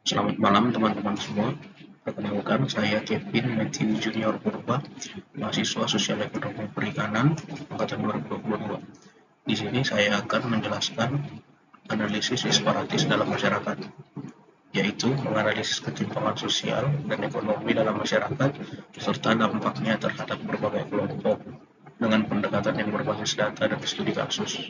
Selamat malam teman-teman semua. Perkenalkan, saya Kevin Matthew Junior Purba, mahasiswa Sosial Ekonomi Perikanan angkatan 2022. Di sini saya akan menjelaskan analisis disparitas dalam masyarakat, yaitu menganalisis ketimpangan sosial dan ekonomi dalam masyarakat serta dampaknya terhadap berbagai kelompok dengan pendekatan yang berbasis data dan studi kasus.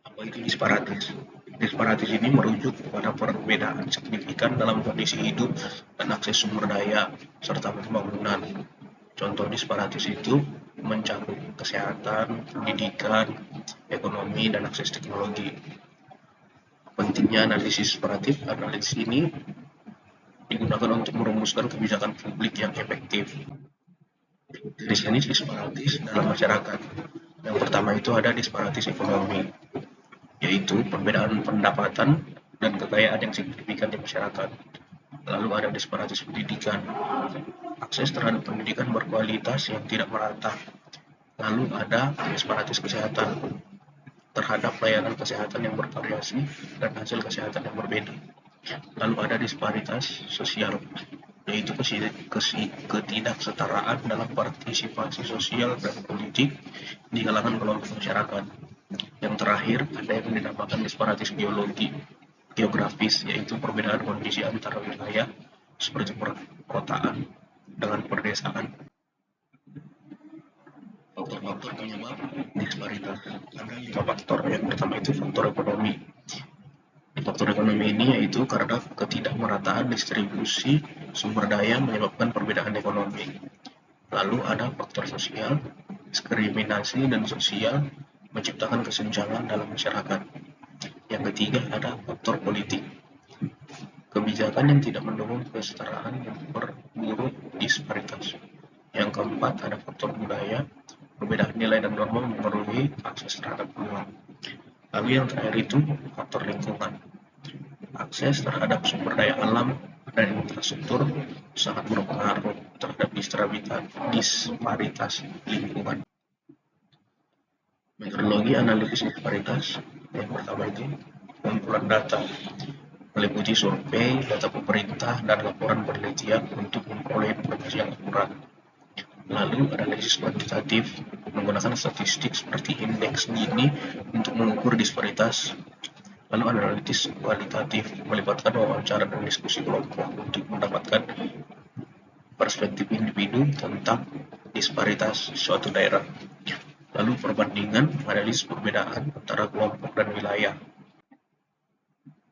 Apa itu disparitas? Disparitas ini merujuk kepada perbedaan signifikan dalam kondisi hidup dan akses sumber daya serta pembangunan. Contoh disparitas itu mencakup kesehatan, pendidikan, ekonomi, dan akses teknologi. Pentingnya analisis disparitas, analisis ini digunakan untuk merumuskan kebijakan publik yang efektif. Jenis-jenis disparitas dalam masyarakat. Yang pertama itu ada disparitas ekonomi, yaitu perbedaan pendapatan dan kekayaan yang signifikan di masyarakat. Lalu ada disparitas pendidikan, akses terhadap pendidikan berkualitas yang tidak merata. Lalu ada disparitas kesehatan, terhadap layanan kesehatan yang bervariasi dan hasil kesehatan yang berbeda. Lalu ada disparitas sosial, yaitu ketidaksetaraan dalam partisipasi sosial dan politik di kalangan kelompok masyarakat. Yang terakhir, ada yang dinamakan disparitas geografis, yaitu perbedaan kondisi antara wilayah seperti perkotaan dengan perdesaan. Faktor-faktor penyebab disparitas, ada 5 faktor. Yang pertama itu faktor ekonomi. Faktor ekonomi ini yaitu karena ketidakmerataan distribusi sumber daya menyebabkan perbedaan ekonomi. Lalu ada faktor sosial, diskriminasi dan sosial menciptakan kesenjangan dalam masyarakat. Yang ketiga ada faktor politik, kebijakan yang tidak mendukung kesetaraan yang memperburuk disparitas. Yang keempat ada faktor budaya, perbedaan nilai dan norma mempengaruhi akses terhadap peluang. Lalu yang terakhir itu faktor lingkungan, akses terhadap sumber daya alam dan infrastruktur sangat berpengaruh terhadap disparitas lingkungan. Metodologi analisis disparitas, yang pertama itu kumpulan data, meliputi survei, data pemerintah, dan laporan penelitian untuk memperoleh informasi yang akurat. Lalu analisis kuantitatif, menggunakan statistik seperti indeks Gini untuk mengukur disparitas. Lalu analisis kualitatif, melibatkan wawancara dan diskusi kelompok untuk mendapatkan perspektif individu tentang disparitas suatu daerah. Lalu perbandingan, menganalisis perbedaan antara kelompok dan wilayah.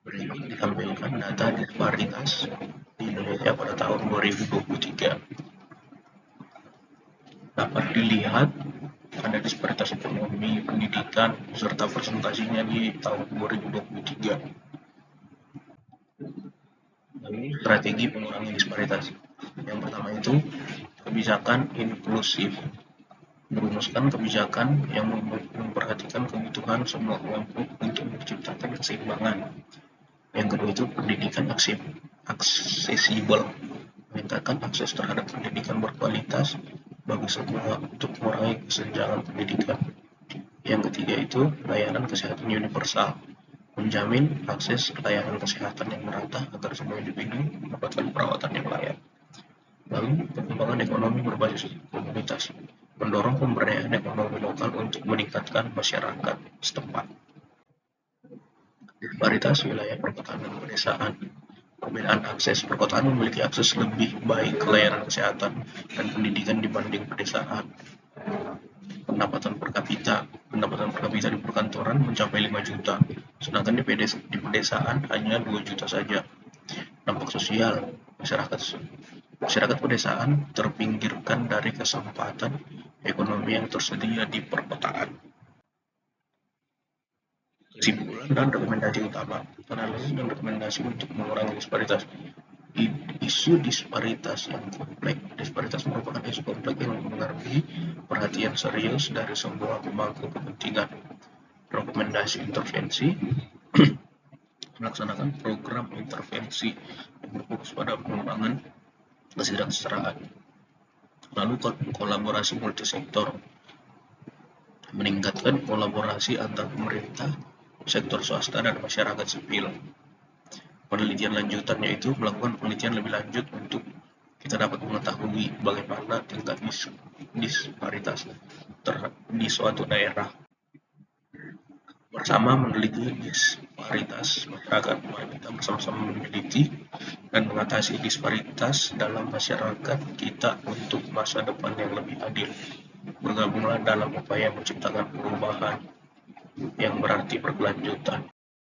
Berikut ditampilkan data disparitas di Indonesia pada tahun 2023. Dapat dilihat ada disparitas ekonomi, pendidikan, serta presentasinya di tahun 2023. Lalu strategi pengurangan disparitas. Yang pertama itu kebijakan inklusif, merumuskan kebijakan yang memperhatikan kebutuhan semua kelompok untuk menciptakan keseimbangan. Yang kedua itu pendidikan aksesibel, meningkatkan akses terhadap pendidikan berkualitas bagi semua untuk mengurangi kesenjangan pendidikan. Yang ketiga itu layanan kesehatan universal, menjamin akses layanan kesehatan yang merata agar semua individu mendapatkan perawatan yang layak. Lalu pengembangan ekonomi berbasis komunitas, mendorong pemberdayaan ekonomi lokal untuk meningkatkan masyarakat setempat. Disparitas wilayah perkotaan dan pedesaan, perbedaan akses, perkotaan memiliki akses lebih baik ke layanan kesehatan dan pendidikan dibanding pedesaan. Pendapatan per kapita di perkantoran mencapai 5 juta, sedangkan di pedesaan hanya 2 juta saja. Dampak sosial, masyarakat pedesaan terpinggirkan dari kesempatan ekonomi yang tersedia di perkotaan. Kesimpulan dan rekomendasi utama, analisis dan rekomendasi untuk mengurangi disparitas. Isu disparitas yang kompleks. Disparitas merupakan isu kompleks yang mempengaruhi perhatian serius dari semua pemangku kepentingan. Rekomendasi intervensi melaksanakan program intervensi yang berfokus pada pengembangan kesejahteraan. Lalu kolaborasi multisektor, meningkatkan kolaborasi antar pemerintah, sektor swasta dan masyarakat sipil. penelitian lanjutannya itu melakukan penelitian lebih lanjut untuk kita dapat mengetahui bagaimana tingkat disparitas di suatu daerah. Bersama meneliti disparitas masyarakat, mari kita bersama-sama meneliti dan mengatasi disparitas dalam masyarakat kita untuk masa depan yang lebih adil. Bergabunglah dalam upaya menciptakan perubahan yang berarti berkelanjutan.